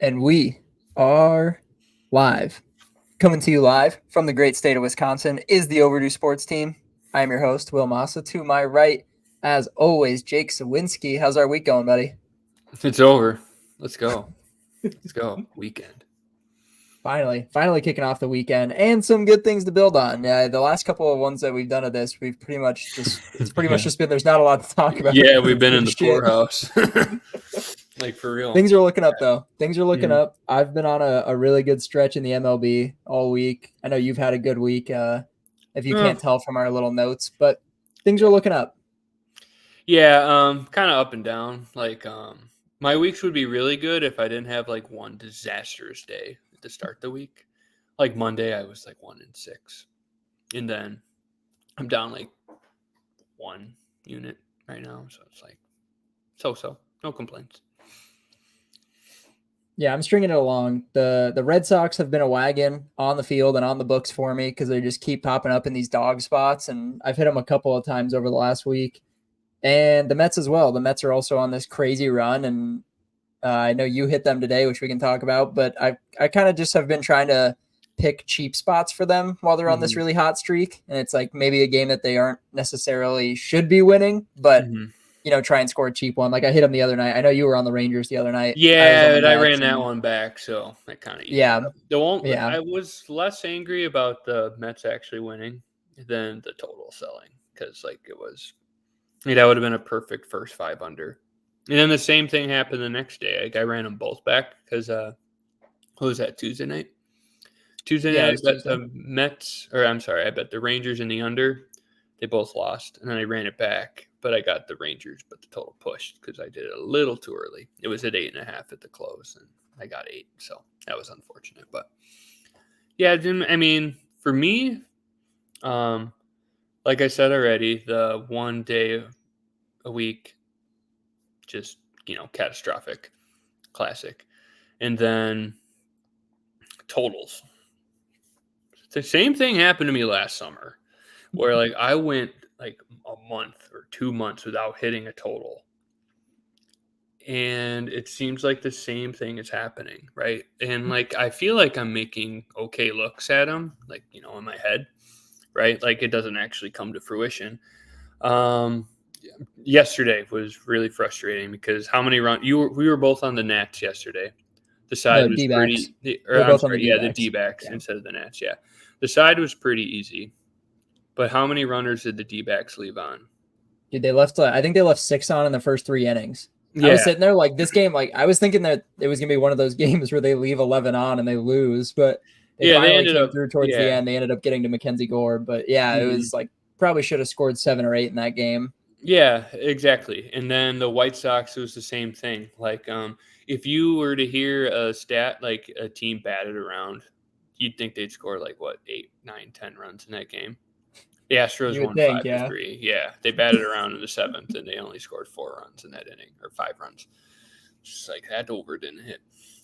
And we are live. Coming to you live from the great state of Wisconsin is the Overdue Sports Team. I am your host, Will Massa. To my right, as always, Jake Sawinski. How's our week going, buddy? It's over. Let's go. Let's go. Weekend. Finally kicking off the weekend and some good things to build on. The last couple of ones that we've done of this, we've pretty much it's pretty much just been there's not a lot to talk about. Yeah, we've been in the Shit. poorhouse. Like for real. Things are looking up, though. Things are looking Mhm. up. I've been on a really good stretch in the MLB all week. I know you've had a good week, if you can't tell from our little notes, but things are looking up. Yeah, kind of up and down. My weeks would be really good if I didn't have like one disastrous day to start the week. Like Monday, I was like 1-6, and then I'm down like 1 unit right now, so it's like so. No complaints. Yeah, I'm stringing it along. The Red Sox have been a wagon on the field and on the books for me because they just keep popping up in these dog spots, and I've hit them a couple of times over the last week. And the Mets as well. The Mets are also on this crazy run, and I know you hit them today, which we can talk about, but I kind of just have been trying to pick cheap spots for them while they're on this really hot streak. And it's like maybe a game that they aren't necessarily should be winning, but try and score a cheap one. Like I hit them the other night. I know you were on the Rangers the other night. Yeah, I ran that one back, so that kind of Yeah. I was less angry about the Mets actually winning than the total selling because that would have been a perfect first 5 under. And then the same thing happened the next day. Like I ran them both back because what was that, Tuesday night? Tuesday night, I bet the Mets, or I'm sorry, I bet the Rangers in the under. They both lost, and then I ran it back, but I got the Rangers, but the total pushed because I did it a little too early. It was at 8.5 at the close, and I got 8, so that was unfortunate. But yeah, I mean, for me, like I said already, the 1 day a week, just catastrophic, classic, and then totals. The same thing happened to me last summer, where like I went like a month or 2 months without hitting a total. And it seems like the same thing is happening, right? And like I feel like I'm making okay looks at them, like in my head, right? Like it doesn't actually come to fruition. Yesterday was really frustrating because how many runs we were both on the Nats yesterday. The side was D-backs. pretty. We're both on the D-backs. The D-backs instead of the Nats. Yeah, the side was pretty easy. But how many runners did the D-backs leave on? Dude, they left. I think they left 6 on in the first 3 innings. Yeah. I was sitting there like this game. Like I was thinking that it was gonna be one of those games where they leave 11 on and they lose, but they finally came through towards the end. They ended up getting to Mackenzie Gore, but yeah, it was like probably should have scored 7 or 8 in that game. Yeah, exactly. And then the White Sox, it was the same thing. Like, if you were to hear a stat like a team batted around, you'd think they'd score like what 8, 9, 10 runs in that game. The Astros won 5-3. Yeah, they batted around in the 7th, and they only scored 4 runs in that inning, or 5 runs. Just like that over didn't hit.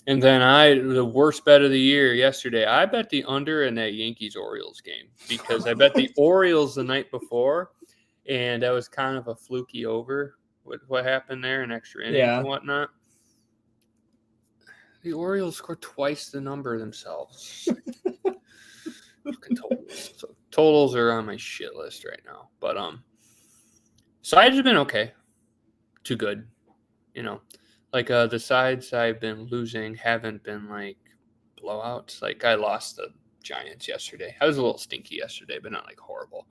And then the worst bet of the year yesterday, I bet the under in that Yankees-Orioles game because I bet the Orioles the night before, and that was kind of a fluky over with what happened there in extra innings and whatnot. The Orioles scored twice the number themselves. Fucking totals. So totals are on my shit list right now. But sides have been okay. Too good. Like the sides I've been losing haven't been like blowouts. Like I lost the Giants yesterday. I was a little stinky yesterday, but not like horrible.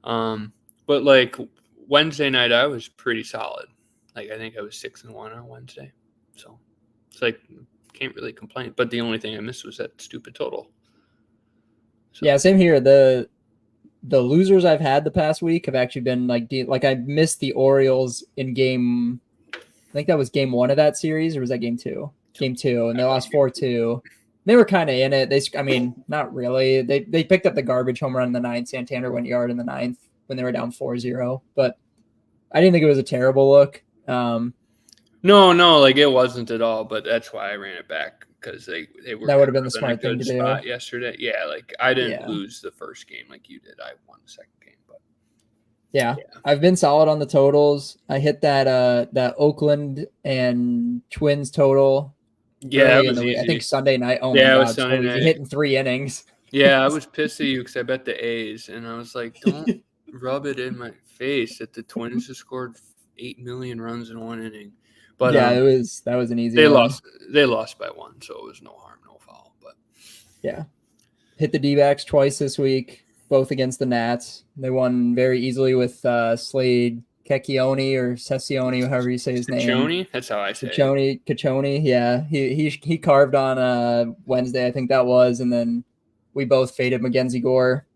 But like Wednesday night I was pretty solid. Like I think I was 6-1 on Wednesday. So it's like can't really complain. But the only thing I missed was that stupid total. So. Yeah, same here. The losers I've had the past week have actually been like I missed the Orioles in game. I think that was game 1 of that series, or was that game 2? Game 2, and they lost 4-2. They were kind of in it. I mean, not really. They picked up the garbage home run in the 9th. Santander went yard in the 9th when they were down 4-0. But I didn't think it was a terrible look. No, like it wasn't at all. But that's why I ran it back because they were. That would have been the smart thing to do. Yesterday, yeah. Like I didn't lose the first game like you did. I won the second game, but. Yeah, I've been solid on the totals. I hit that Oakland and Twins total Yeah, that early in was the week. I think easy. Sunday night. Oh my Yeah, it was God, so Sunday easy, night. hitting 3 innings. Yeah, I was pissed at you because I bet the A's, and I was like, don't rub it in my face that the Twins have scored 8 million runs in 1 inning. But Yeah, that was an easy they one. lost. They lost by 1, so it was no harm, no foul. But Yeah, hit the D-backs twice this week, both against the Nats. They won very easily with Slade Cecchione or Sessione, however you say his name. Ciccione, that's how I say it. Caccione, yeah. He carved on Wednesday, I think that was, and then we both faded Mackenzie Gore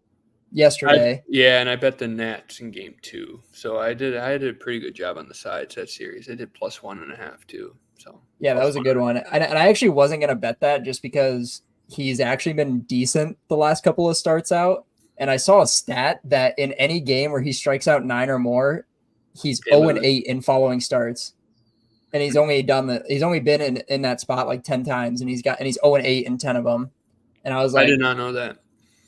yesterday. And I bet the Nats in game 2. So I did a pretty good job on the sides that series. I did +1.5 too. So Yeah, that was a good one. And I actually wasn't gonna bet that just because he's actually been decent the last couple of starts out. And I saw a stat that in any game where he strikes out 9 or more, he's They 0-8 in following starts. And he's only been in that spot like 10 times, and he's 0-8 in 10 of them. And I was I did like, not know that.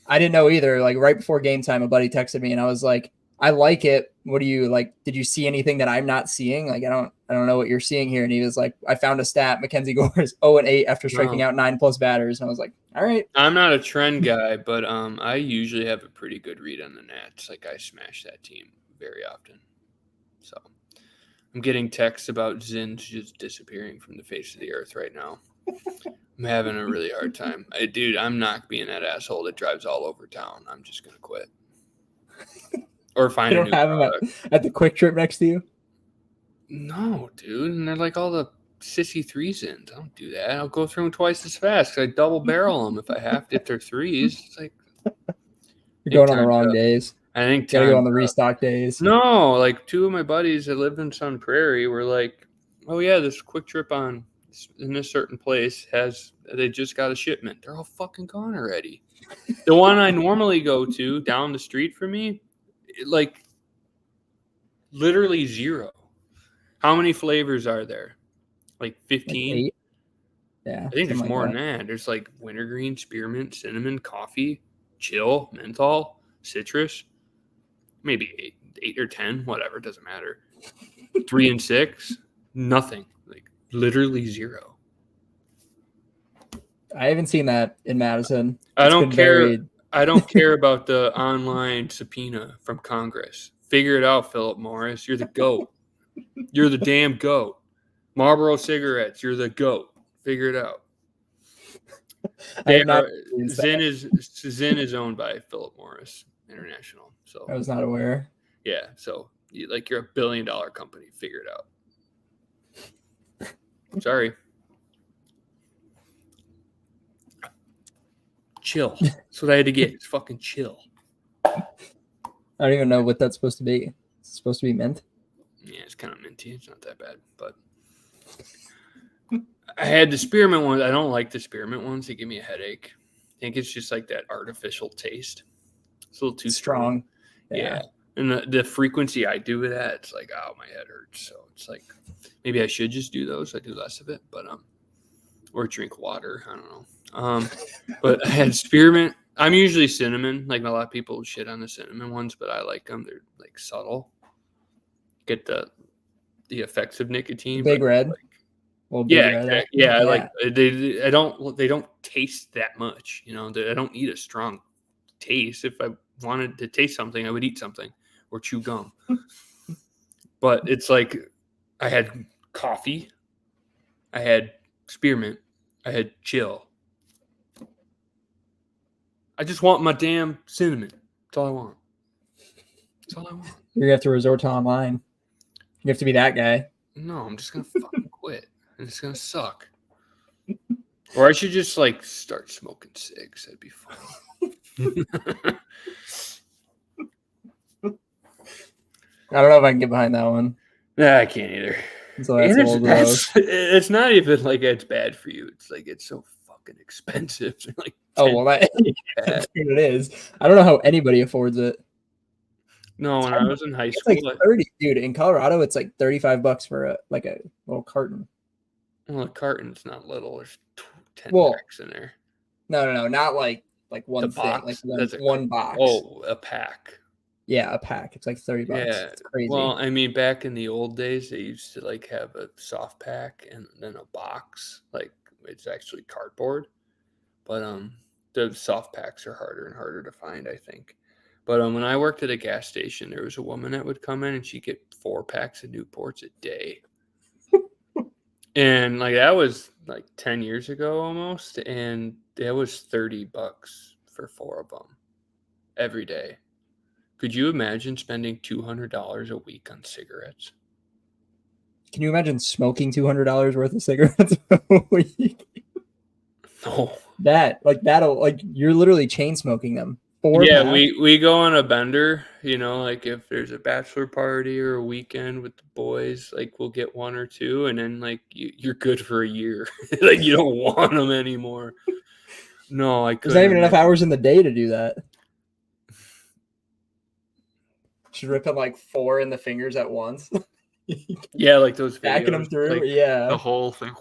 I didn't know either. Like right before game time, a buddy texted me and I was like, I like it. What do you like? Did you see anything that I'm not seeing? Like, I don't know what you're seeing here. And he was like, I found a stat. Mackenzie Gore is 0-8 after striking out 9+ batters. And I was like, all right. I'm not a trend guy, but I usually have a pretty good read on the Nats. Like I smash that team very often. So I'm getting texts about Zinn just disappearing from the face of the earth right now. I'm having a really hard time. Dude, I'm not being that asshole that drives all over town. I'm just going to quit. Or find You a don't new have him at the Quick Trip next to you? No, dude. And they're like all the sissy 3s. I don't do that. I'll go through them twice as fast. I double barrel them if I have to. If they're 3s, it's like You're going on the wrong days. I think Got to go on the restock days. No, like 2 of my buddies that lived in Sun Prairie were like, "Oh yeah, this Quick Trip in this certain place they just got a shipment. They're all fucking gone already." The one I normally go to down the street from me, like literally 0. How many flavors are there? Like 15? Like 8. Yeah. I think there's like more that. than that. There's like wintergreen, spearmint, cinnamon, coffee, chill, menthol, citrus. Maybe 8 or 10, whatever, it doesn't matter. 3 and 6, nothing. Like literally 0. I haven't seen that in Madison. I don't care. Very... I don't care about the online subpoena from Congress. Figure it out, Philip Morris. You're the GOAT. You're the damn GOAT. Marlboro cigarettes. You're the GOAT. Figure it out. Zinn is owned by Philip Morris International. So I was not aware. Yeah, so you're a $1 billion company. Figure it out. Sorry. Chill. That's what I had to get. It's fucking chill. I don't even know what that's supposed to be. It's supposed to be mint. Yeah, it's kind of minty. It's not that bad, but I had the spearmint ones. I don't like the spearmint ones. They give me a headache. I think it's just like that artificial taste. It's a little too strong. Yeah. And the frequency I do with that, it's like, oh, my head hurts. So it's like, maybe I should just do those. I do less of it, but or drink water. I don't know. But I had spearmint. I'm usually cinnamon. Like a lot of people shit on the cinnamon ones, but I like them. They're like subtle. Get the effects of nicotine. Big red. Big red. Exactly. Yeah. Like they don't taste that much. I don't need a strong taste. If I wanted to taste something, I would eat something or chew gum. But it's like I had coffee, I had spearmint, I had chill. I just want my damn cinnamon. That's all I want. You're gonna have to resort to online. You have to be that guy. No, I'm just gonna fucking quit. And it's gonna suck. Or I should just like start smoking cigs. That'd be fun. I don't know if I can get behind that one. Nah, I can't either. So it's not even like it's bad for you. It's like it's so fucking expensive. Like that's what it is. I don't know how anybody affords it. No, when I was in high school, it's like 30, dude. In Colorado, it's like $35 for a little carton. Well, a carton's not little. There's 10 packs in there. No, not like one thing, box. like one box. Oh, a pack. Yeah, a pack. It's like $30. Yeah, it's crazy. Well, I mean, back in the old days, they used to like have a soft pack and then a box, like it's actually cardboard. But the soft packs are harder and harder to find, I think. But when I worked at a gas station, there was a woman that would come in and she'd get 4 packs of Newports a day. And like that was like 10 years ago almost, and that was $30 for 4 of them every day. Could you imagine spending $200 a week on cigarettes? Can you imagine smoking $200 worth of cigarettes a week? No. That'll you're literally chain smoking them. 4 Yeah, packs. we go on a bender, like if there's a bachelor party or a weekend with the boys, like we'll get 1 or 2, and then like you're good for a year. Like you don't want them anymore. No, I There's couldn't not even enough imagine. hours in the day to do that. She's ripping like 4 in the fingers at once. Yeah, like those Backing them videos, through. like the Yeah. whole thing.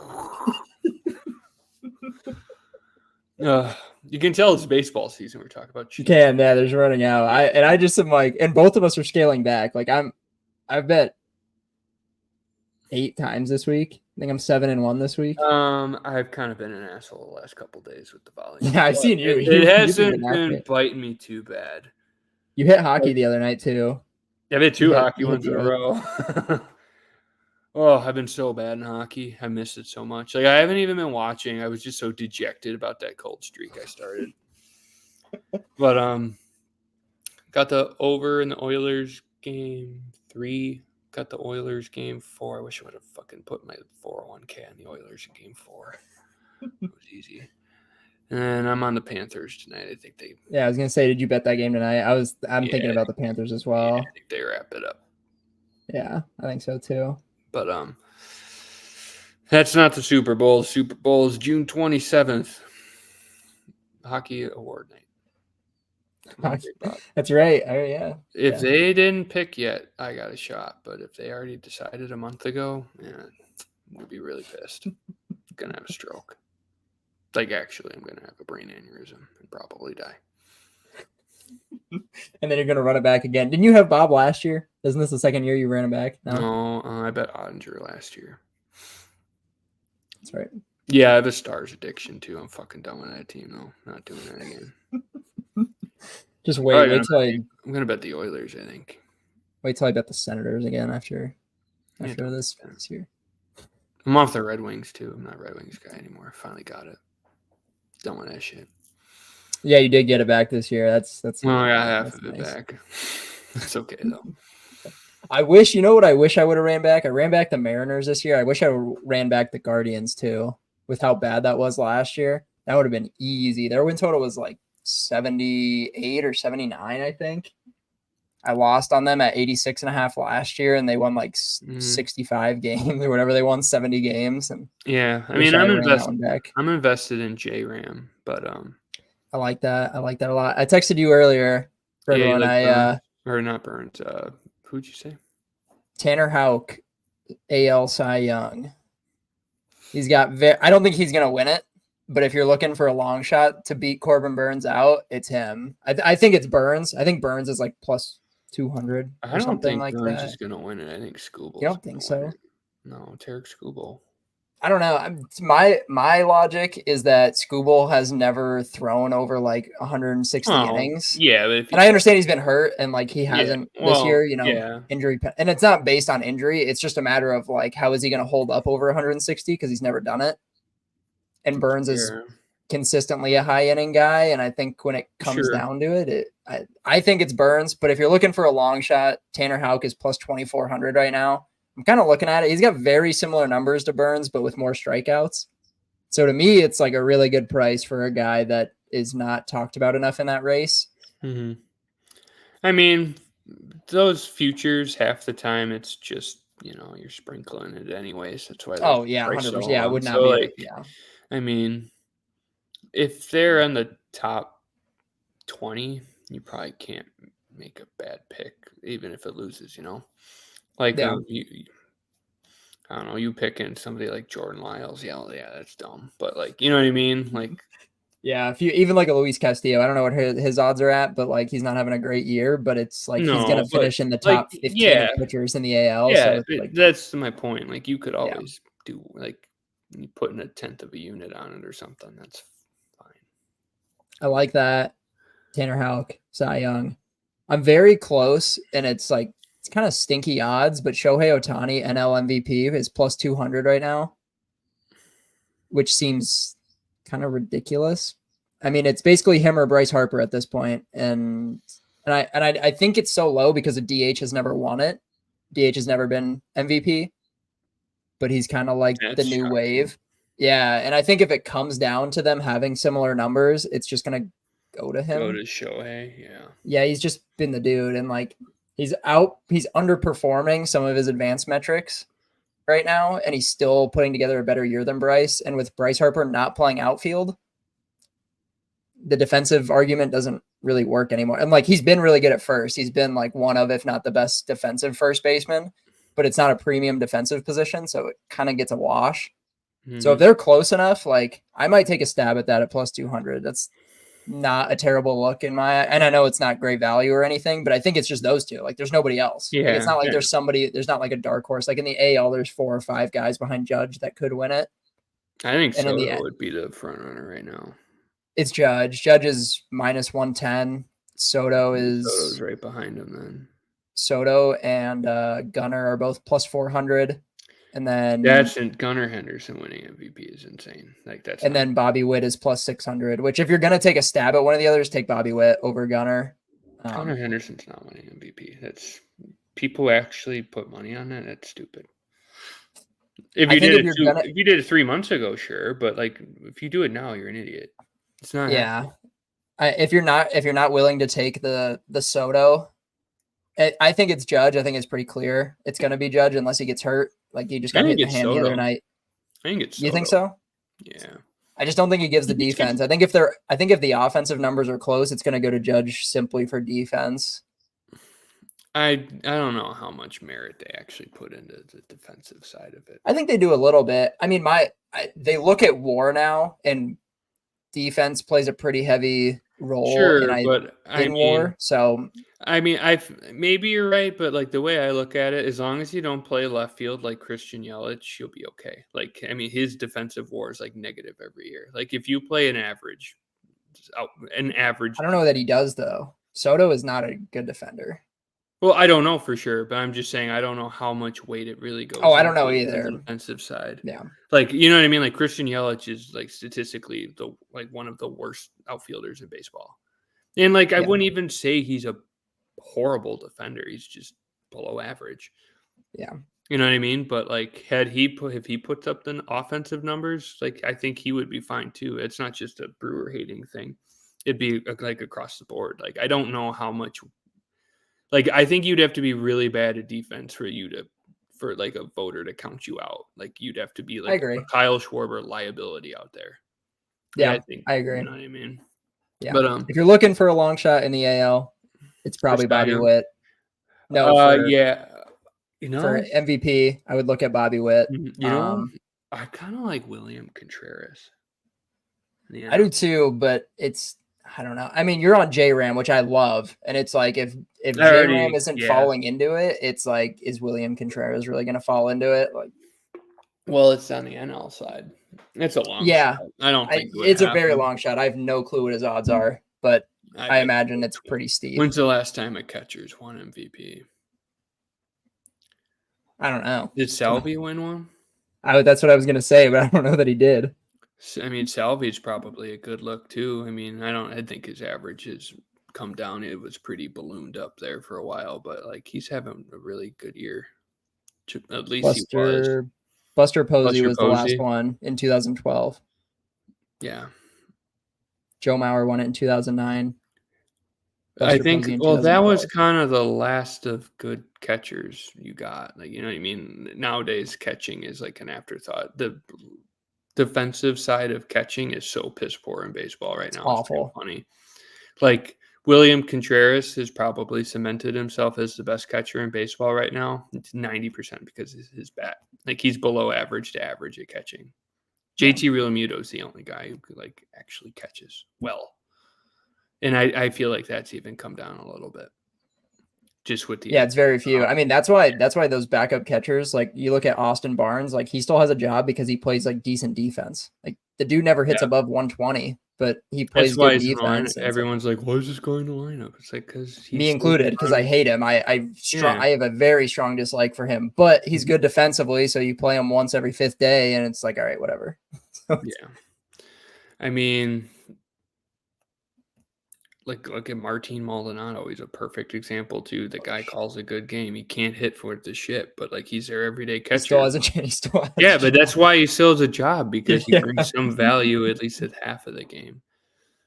You can tell it's baseball season. We're talking about You cheese. can, yeah, there's running out. I just am like, and both of us are scaling back. Like I've bet 8 times this week. I think I'm 7-1 this week. I've kind of been an asshole the last couple of days with the volume. Yeah, I've seen you. It You've hasn't been been accurate. biting me too bad. You hit hockey the other night too. I've hit 2 hockey You hit ones in a both. row. Oh, I've been so bad in hockey. I missed it so much. Like I haven't even been watching. I was just so dejected about that cold streak I started. But got the over in the Oilers game 3. Got the Oilers game 4. I wish I would have fucking put my 401k on the Oilers in game 4. It was easy. And I'm on the Panthers tonight. I think they. Yeah, I was gonna say, did you bet that game tonight? I'm thinking about the Panthers as well. Yeah, I think they wrap it up. Yeah, I think so too. But that's not the Super Bowl. The Super Bowl is June 27th. Hockey award night. That's right. Oh yeah. If they didn't pick yet, I got a shot. But if they already decided a month ago, yeah, I'd be really pissed. Gonna have a stroke. Like actually, I'm gonna have a brain aneurysm and probably die. And then you're gonna run it back again. Didn't you have Bob last year? Isn't this the second year you ran it back? No, I bet Ottinger last year. That's right. Yeah, I have a Stars addiction too. I'm fucking done with that team though. Not doing that again. Just wait till I'm gonna bet the Oilers. I think. Wait till I bet the Senators again after this year. I'm off the Red Wings too. I'm not a Red Wings guy anymore. I finally got it. Done with that shit. Yeah, you did get it back this year. That's. Well, I got half of it back. It's okay though. I wish, what I wish I would have ran back? I ran back the Mariners this year. I wish I ran back the Guardians too, with how bad that was last year. That would have been easy. Their win total was like 78 or 79, I think. I lost on them at 86.5 last year, and they won like 65 games or whatever. They won 70 games. And yeah, I mean, I'm invested in J-Ram, but I like that. I like that a lot. I texted you earlier for everyone. Burns, or not Burns. Who'd you say? Tanner Houck, AL Cy Young. He's got. I don't think he's gonna win it, but if you're looking for a long shot to beat Corbin Burns out, it's him. I think it's Burns. I think Burns is like plus 200 or something like that. I don't think Burns is gonna win it. I think Skubal. You don't think so? No, Tarek Skubal. I don't know. My logic is that Skubal has never thrown over like 160 innings. Yeah, and I understand he's been hurt and like he hasn't this year. Injury, and it's not based on injury. It's just a matter of like how is he going to hold up over 160 because he's never done it. And Burns is consistently a high inning guy, and I think when it comes down to it, I think it's Burns. But if you're looking for a long shot, Tanner Houck is plus 2,400 right now. I'm kind of looking at it. He's got very similar numbers to Burns, but with more strikeouts. So to me, it's like a really good price for a guy that is not talked about enough in that race. Mm-hmm. I mean, those futures, half the time, it's just, you're sprinkling it anyways. That's why. 100%. Yeah, it would not be. I mean, if they're in the top 20, you probably can't make a bad pick, even if it loses, Like, I don't know, you picking somebody like Jordan Lyles, yeah, that's dumb. But, like, you know what I mean? Like, yeah, if you even like a Luis Castillo, I don't know what his odds are at, but like he's not having a great year, but it's like he's going to finish in the top 15 of pitchers in the AL. Yeah, so that's my point. Like, you could always do, like, You putting a tenth of a unit on it or something. That's fine. I like that. Tanner Houck, Cy Young. I'm very close, and it's kind of stinky odds, but Shohei Ohtani NL MVP is plus 200 right now, which seems kind of ridiculous. I mean, it's basically him or Bryce Harper at this point, and I think it's so low because a DH has never won it. DH has never been MVP, but he's kind of like the That's new shocking. wave. Yeah, and I think if it comes down to them having similar numbers, it's just gonna go to him. Go to Shohei, yeah. Yeah, he's just been the dude, and he's underperforming some of his advanced metrics right now, and he's still putting together a better year than Bryce. And with Bryce Harper not playing outfield, the defensive argument doesn't really work anymore. And he's been really good at first. He's been one of, if not the best defensive first baseman, but it's not a premium defensive position, so it kind of gets a wash. Mm-hmm. So if they're close enough, I might take a stab at that at plus 200. That's not a terrible look in my, and I know it's not great value or anything, but I think it's just those two. There's nobody else. Yeah, it's not there's not a dark horse. In the AL, there's 4 or 5 guys behind Judge that could win it. I think and Soto would be the front runner right now. It's Judge. Judge is minus 110. Soto's right behind him then. Soto and Gunnar are both plus 400. And then Gunnar Henderson winning MVP is insane. Then Bobby Witt is plus 600, which if you're going to take a stab at one of the others, take Bobby Witt over Gunnar. Gunnar Henderson's not winning MVP. That's people actually put money on that. That's stupid. If you did it 3 months ago, sure, but if you do it now, you're an idiot. It's not. Yeah. If you're not willing to take the Soto, I think it's Judge. I think it's pretty clear it's going to be Judge unless he gets hurt. He just got hit in the hand the other night. I think it's Soto. You think so? Yeah. I just don't think he gives the defense. I think if the offensive numbers are close, it's going to go to Judge simply for defense. I don't know how much merit they actually put into the defensive side of it. I think they do a little bit. I mean, they look at WAR now, and defense plays a pretty heavy role in WAR. So maybe you're right, but the way I look at it, as long as you don't play left field like Christian Yelich, you'll be okay. His defensive WAR is negative every year. If you play an average. I don't know that he does though. Soto is not a good defender. Well, I don't know for sure, but I'm just saying I don't know how much weight it really goes. Oh, I don't know either. The defensive side. Yeah. You know what I mean? Christian Yelich is statistically one of the worst outfielders in baseball. And I wouldn't even say he's a horrible defender. He's just below average. Yeah. You know what I mean? But if he puts up the offensive numbers, I think he would be fine too. It's not just a Brewer hating thing. It'd be across the board. I don't know how much. I think you'd have to be really bad at defense for a voter to count you out. You'd have to be I agree. a Kyle Schwarber liability out there. Yeah, I agree. You know what I mean? Yeah. But if you're looking for a long shot in the AL, it's probably Bobby Witt. No, for MVP, I would look at Bobby Witt. I kind of like William Contreras. I do too, but I don't know. I mean, you're on J-Ram, which I love, and it's if J-Ram isn't falling into it, it's is William Contreras really going to fall into it? Well, it's on the NL side. It's a long shot. I don't think it's a very long shot. I have no clue what his odds are, but I imagine it's pretty steep. When's the last time a catcher's won MVP? I don't know. Did Salvi win one? That's what I was going to say, but I don't know that he did. I mean, Salvi's probably a good look too. I mean, I think his average has come down. It was pretty ballooned up there for a while, but he's having a really good year. At least he was. Buster Posey was the last one in 2012. Yeah. Joe Mauer won it in 2009. I think, that was kind of the last of good catchers you got. You know what I mean? Nowadays, catching is an afterthought. The defensive side of catching is so piss poor in baseball right now. It's awful. Funny. William Contreras has probably cemented himself as the best catcher in baseball right now. It's 90% because of his bat. He's below average to average at catching. JT Realmuto is the only guy who actually catches well. And I feel that's even come down a little bit. just with the Yeah, it's very few. I mean, that's why those backup catchers, like you look at Austin Barnes, like he still has a job because he plays like decent defense. Like the dude never hits above 120, but he That's plays why good he's in the line. defense. And it's like, Everyone's like, "Why is this going in the lineup?" It's like because me he's included, because I hate him. I have a very strong dislike for him, but he's good defensively. So you play him once every 5th day, and it's like, all right, whatever. Yeah, I mean, like look at Martin Maldonado. He's a perfect example too. The guy calls a good game. He can't hit for the shit, but like he's their everyday He still catcher. hasn't changed. Still has Yeah, a but job. that's why he still has a job because he Yeah. brings some value at least at half of the game.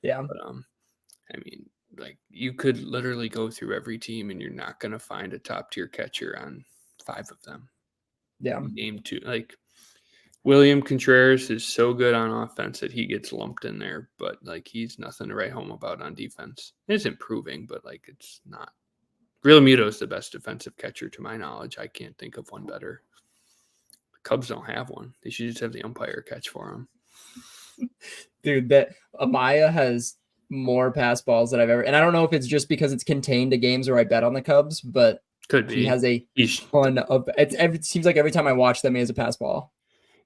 Yeah. But I mean, like you could literally go through every team and you're not gonna find a top tier catcher on 5 of them. Yeah. Name 2. Like William Contreras is so good on offense that he gets lumped in there, but like he's nothing to write home about on defense. It's improving, but like it's not. Real Muto is the best defensive catcher to my knowledge. I can't think of one better. The Cubs don't have one. They should just have the umpire catch for them. Dude, that Amaya has more pass balls than I've ever, and I don't know if it's just because it's contained to games where I bet on the Cubs, but Could be. he has a ton of. It seems like every time I watch them, he has a pass ball.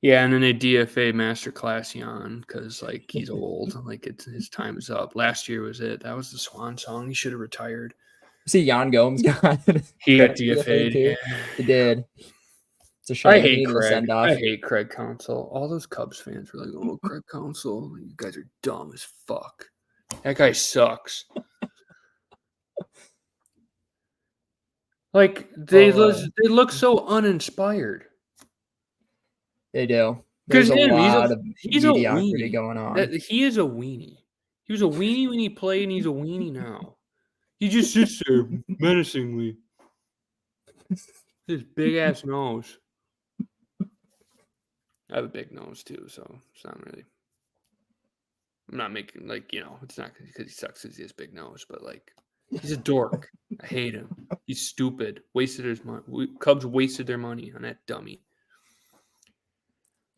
Yeah, and then they DFA Masterclass Jan because like he's old, like his time is up. Last year was it. That was the swan song. He should have retired. See, Jan Gomes got he got DFA'd too. Yeah. He did. It's a shame. I hate Craig. Send off. I hate Craig Counsell. All those Cubs fans were like, "Oh, Craig Counsell, you guys are dumb as fuck. That guy sucks." Like they look so uninspired. They do. Because There's a lot of he's a mediocrity weenie. going on. He is a weenie. He was a weenie when he played, and he's a weenie now. He just sits there menacingly. His big ass nose. I have a big nose too, so it's not really. I'm not making it's not because he sucks because he has a big nose, but like he's a dork. I hate him. He's stupid. Wasted his money. Cubs wasted their money on that dummy.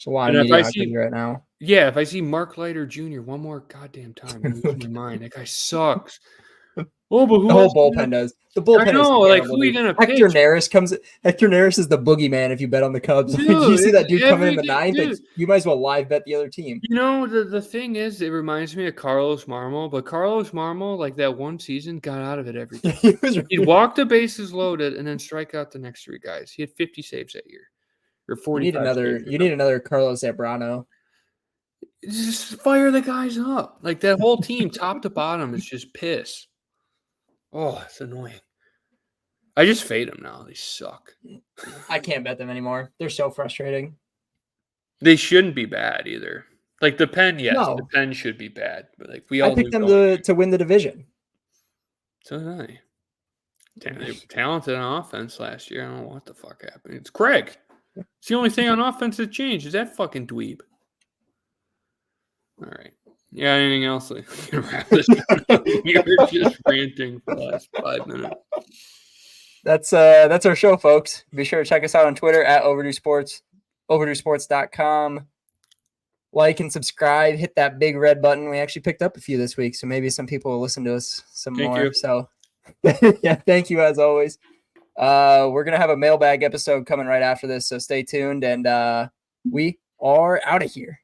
There's a lot of mediocrity right now. Yeah, if I see Mark Leiter Jr. one more goddamn time, I'm losing my mind. That guy sucks. Oh, but who the whole bullpen does. The bullpen is terrible. Like who are you gonna Hector pitch? Hector Neris is the boogeyman if you bet on the Cubs. Dude, you see that dude coming in the 9th? Dude. You might as well live bet the other team. You know, the thing is, it reminds me of Carlos Marmol, but Carlos Marmol, like that one season, got out of it every time. He'd walk the bases loaded and then strike out the next 3 guys. He had 50 saves that year. Or 45 You need another Carlos Zambrano. Just fire the guys up. Like that whole team, top to bottom, is just piss. Oh, it's annoying. I just fade them now. They suck. I can't bet them anymore. They're so frustrating. They shouldn't be bad either. Like the Pen, yes, No. the Pen should be bad. But like we all picked them to win the division. So did I. They were talented on offense last year. I don't know what the fuck happened. It's Craig. It's the only thing on offense that changed. Is that fucking dweeb? All right. Yeah, anything else? We can wrap this up. We were just ranting for the last 5 minutes. That's our show, folks. Be sure to check us out on Twitter at Overdue Sports, overduesports.com. Like and subscribe. Hit that big red button. We actually picked up a few this week, so maybe some people will listen to us some more. You. So, yeah, thank you as always. We're gonna have a mailbag episode coming right after this, so stay tuned, and we are out of here.